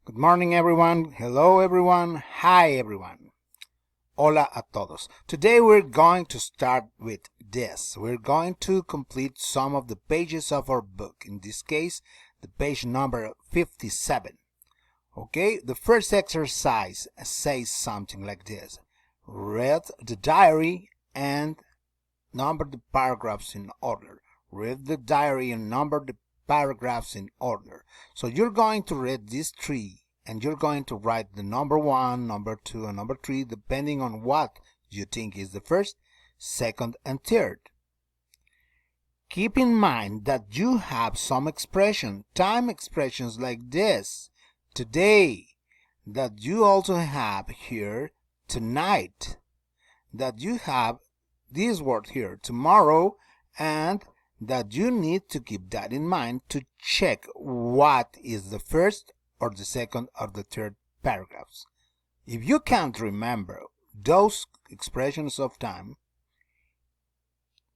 Good morning, everyone. Hello, everyone. Hi, everyone. Hola a todos. Today we're going to start with this. We're going to complete some of the pages of our book. In this case, the page number 57. Okay, the first exercise says something like this. Read the diary and number the paragraphs in order. Read the diary and number the paragraphs in order. So you're going to read these three and you're going to write the number 1, number 2, and number 3 depending on what you think is the first, second, and third. Keep in mind that you have some time expressions like this, today, that you also have here, tonight, that you have this word here, tomorrow, and that you need to keep that in mind to check what is the first or the second or the third paragraphs. If you can't remember those expressions of time,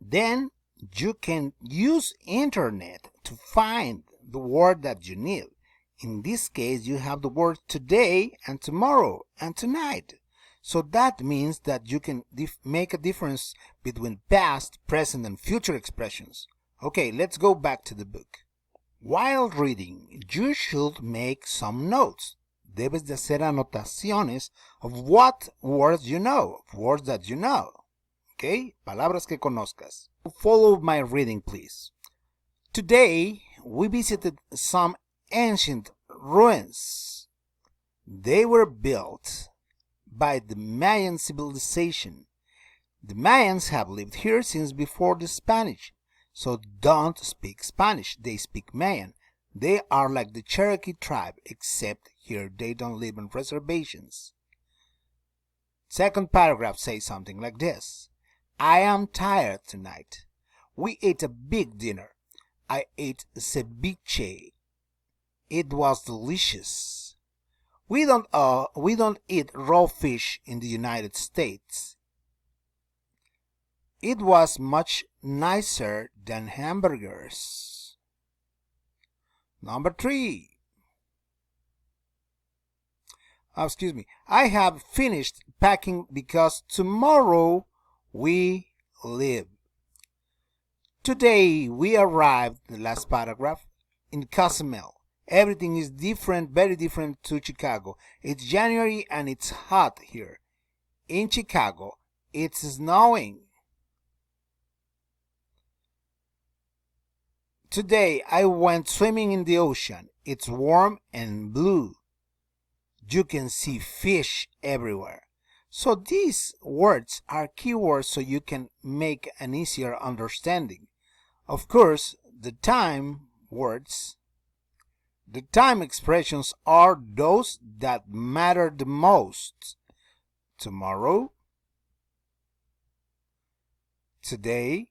then you can use internet to find the word that you need. In this case, you have the word today and tomorrow and tonight. So that means that you can make a difference between past, present, and future expressions. Okay, let's go back to the book. While reading, you should make some notes. Debes de hacer anotaciones of what words you know, words that you know. Okay, palabras que conozcas. Follow my reading, please. Today, we visited some ancient ruins. They were built by the Mayan civilization. The Mayans have lived here since before the Spanish, so don't speak Spanish, they speak Mayan. They are like the Cherokee tribe, except here they don't live in reservations. Second paragraph says something like this. I am tired tonight. We ate a big dinner. I ate ceviche. It was delicious. We don't eat raw fish in the United States. It was much nicer than hamburgers. Number 3. I have finished packing because tomorrow we leave. Today we arrived, the last paragraph, in Cozumel. Everything is different, very different to Chicago. It's January and it's hot here. In Chicago, it's snowing. Today I went swimming in the ocean. It's warm and blue. You can see fish everywhere. So these words are keywords so you can make an easier understanding. Of course, the time words, the time expressions are those that matter the most. Tomorrow, today,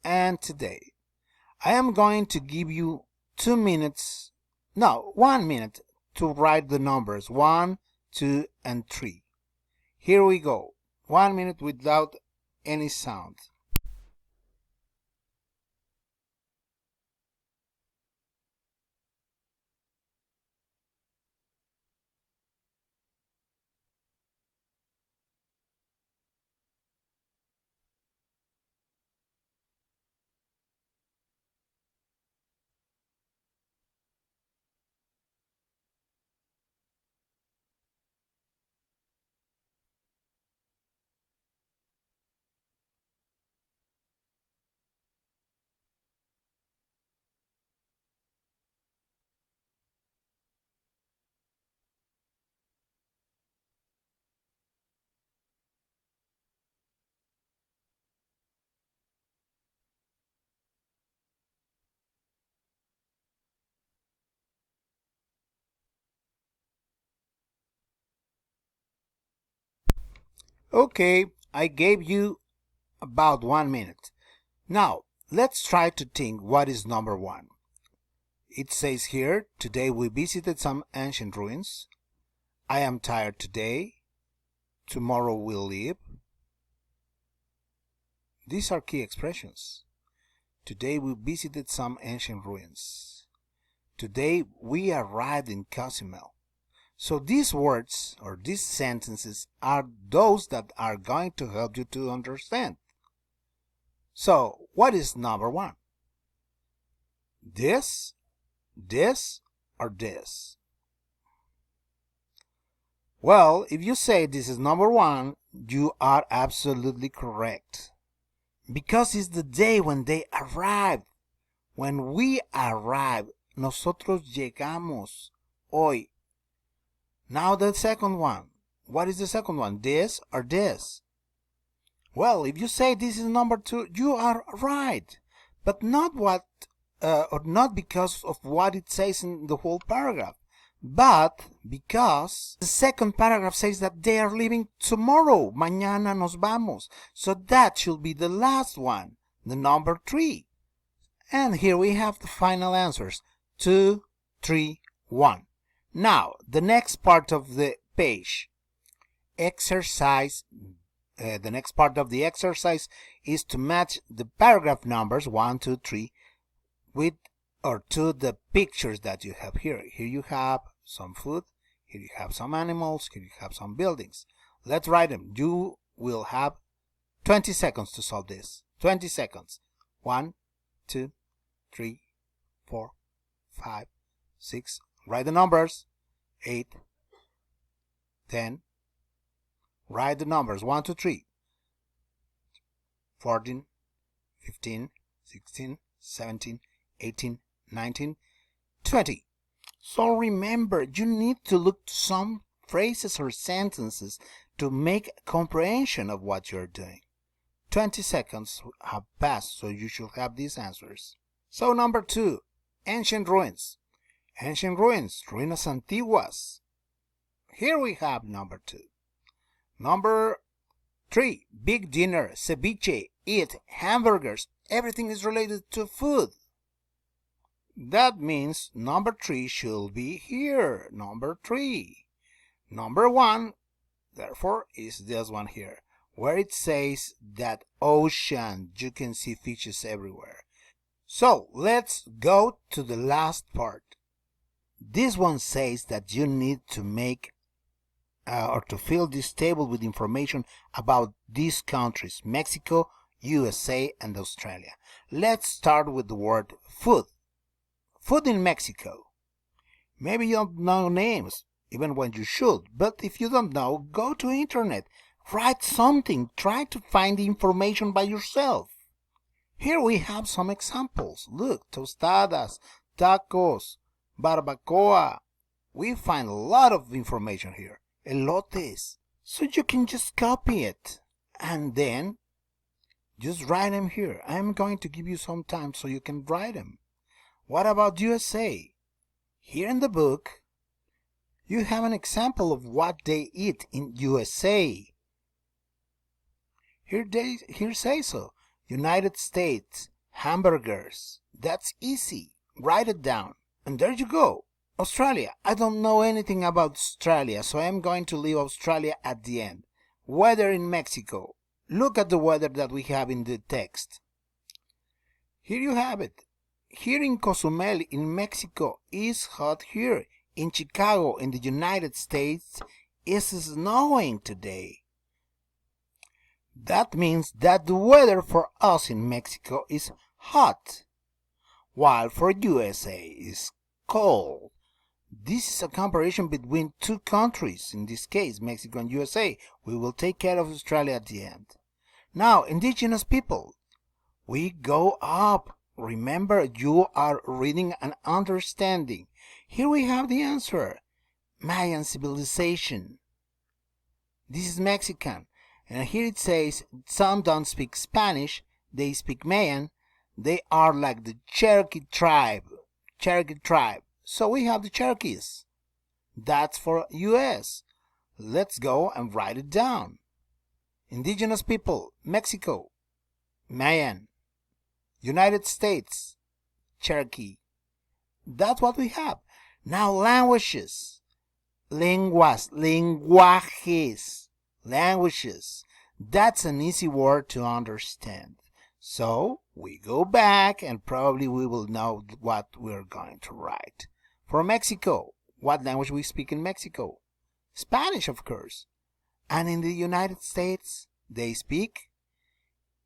and today. I am going to give you 1 minute to write the numbers 1, 2, and 3. Here we go. 1 minute without any sound. Okay, I gave you about 1 minute. Now, let's try to think what is number 1. It says here, today we visited some ancient ruins. I am tired today. Tomorrow we'll leave. These are key expressions. Today we visited some ancient ruins. Today we arrived in Cozumel. So these words or these sentences are those that are going to help you to understand. So what is number one? This, or this? Well, if you say this is number one, you are absolutely correct. Because it's the day when they arrived. When we arrive, nosotros llegamos hoy. Now the second one. What is the second one? This or this? Well, if you say this is number two, you are right. But not not because of what it says in the whole paragraph, but because the second paragraph says that they are leaving tomorrow. Mañana nos vamos. So that should be the last one, the number 3. And here we have the final answers. 2, 3, 1. Now, the next part of the page. Exercise. The next part of the exercise is to match the paragraph numbers 1, 2, 3 with or to the pictures that you have here. Here you have some food. Here you have some animals. Here you have some buildings. Let's write them. You will have 20 seconds to solve this. 20 seconds. 1, 2, 3, 4, 5, 6. Write the numbers. 8, 10. Write the numbers. 1, 2, 3. 14, 15, 16, 17, 18, 19, 20. So remember, you need to look to some phrases or sentences to make comprehension of what you're doing. 20 seconds have passed, so you should have these answers. So number 2, ancient ruins. Ancient ruins, ruinas antiguas. Here we have number 2. Number 3, big dinner, ceviche, eat, hamburgers. Everything is related to food. That means number 3 should be here. Number 3. Number 1, therefore, is this one here, where it says that ocean. You can see fishes everywhere. So let's go to the last part. This one says that you need to make or to fill this table with information about these countries: Mexico, USA, and Australia. Let's start with the word food. Food in Mexico. Maybe you don't know names, even when you should, but if you don't know, go to internet. Write something. Try to find the information by yourself. Here we have some examples. Look, tostadas, tacos, barbacoa. We find a lot of information here. Elotes. So you can just copy it and then just write them here. I'm going to give you some time so you can write them. What about USA? Here in the book, you have an example of what they eat in USA. Here say so. United States, hamburgers. That's easy. Write it down. And there you go. Australia. I don't know anything about Australia, so I'm going to leave Australia at the end. Weather in Mexico. Look at the weather that we have in the text. Here you have it. Here in Cozumel, in Mexico, is hot here. In Chicago, in the United States, it's snowing today. That means that the weather for us in Mexico is hot, while for USA is cold. This is a comparison between two countries, in this case, Mexico and USA. We will take care of Australia at the end. Now, indigenous people. We go up. Remember, you are reading and understanding. Here we have the answer. Mayan civilization. This is Mexican. And here it says, some don't speak Spanish, they speak Mayan. They are like the Cherokee tribe. So we have the Cherokees. That's for US. Let's go and write it down. Indigenous people, Mexico, Mayan. United States, Cherokee. That's what we have. Now languages. Lenguas, lenguajes. Languages. That's an easy word to understand. So We go back and probably we will know what we're going to write. For Mexico, what language we speak in Mexico? Spanish, of course. And in the United States, they speak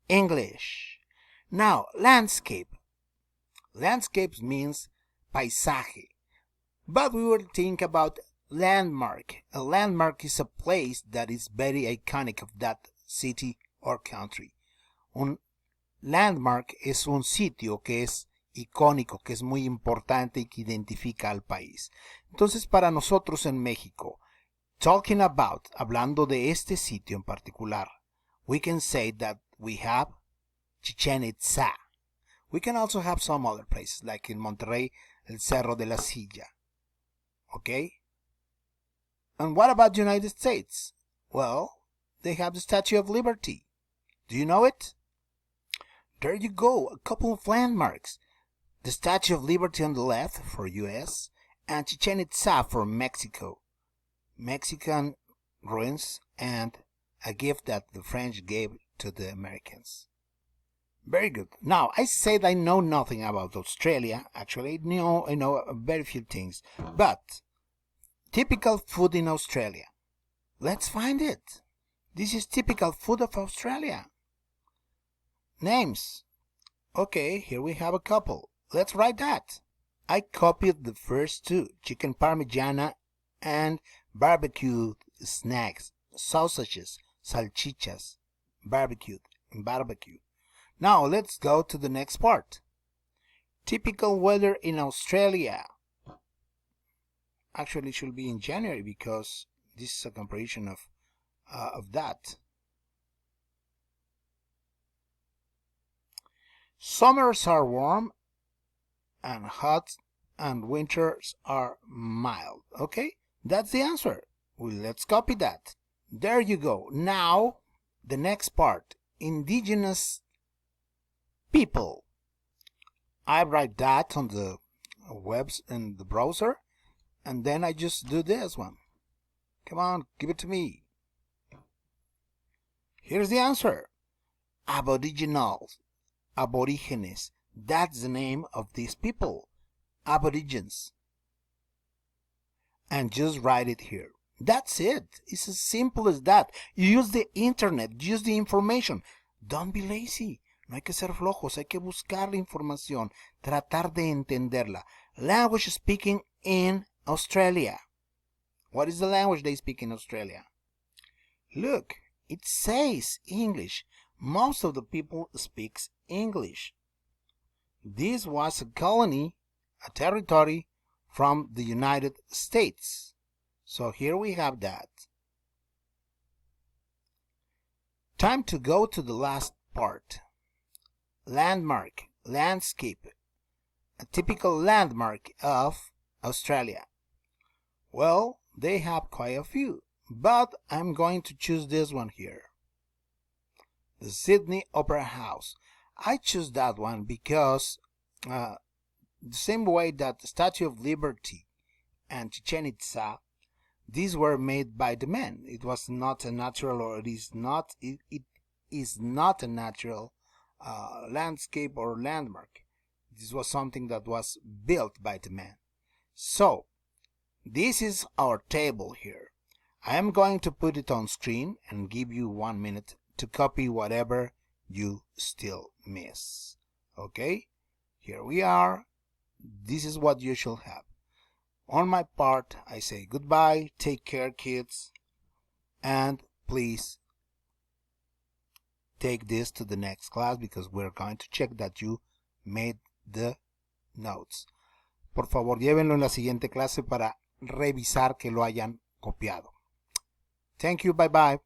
English. Now, landscape. Landscapes means paisaje. But we will think about landmark. A landmark is a place that is very iconic of that city or country. Un landmark es un sitio que es icónico, que es muy importante y que identifica al país. Entonces, para nosotros en México, hablando de este sitio en particular, we can say that we have Chichén Itzá. We can also have some other places, like in Monterrey, el Cerro de la Silla. Okay? And what about the United States? Well, they have the Statue of Liberty. Do you know it? There you go, a couple of landmarks. The Statue of Liberty on the left for US, and Chichén Itzá for Mexico. Mexican ruins and a gift that the French gave to the Americans. Very good. Now, I said I know nothing about Australia. Actually, I know very few things. But, typical food in Australia. Let's find it. This is typical food of Australia. Names. Okay, here we have a couple. Let's write that. I copied the first two, chicken parmigiana and barbecued snacks, sausages, salchichas, barbecue. Now let's go to the next part. Typical weather in Australia. Actually, it should be in January because this is a comparison of that. Summers are warm and hot, and winters are mild. Okay, that's the answer. Well, let's copy that. There you go. Now, the next part, indigenous people. I write that on the webs in the browser, and then I just do this one. Come on, give it to me. Here's the answer. Aboriginals. Aborígenes. That's the name of these people. Aborigines. And just write it here. That's it. It's as simple as that. You use the internet. Use the information. Don't be lazy. No hay que ser flojos. Hay que buscar la información. Tratar de entenderla. Language speaking in Australia. What is the language they speak in Australia? Look, it says English. Most of the people speaks English. This was a colony, a territory from the United States. So here we have that. Time to go to the last part. Landmark, landscape, a typical landmark of Australia. Well, they have quite a few, but I'm going to choose this one here. The Sydney Opera House. I choose that one because the same way that the Statue of Liberty and Chichén Itzá, these were made by the men. It was not a natural, or it is not a natural landscape or landmark. This was something that was built by the man. So, this is our table here. I am going to put it on screen and give you 1 minute to copy whatever you still miss. Okay? Here we are. This is what you shall have. On my part, I say goodbye, take care, kids, and please take this to the next class because we're going to check that you made the notes. Por favor, llévenlo en la siguiente clase para revisar que lo hayan copiado. Thank you, bye-bye.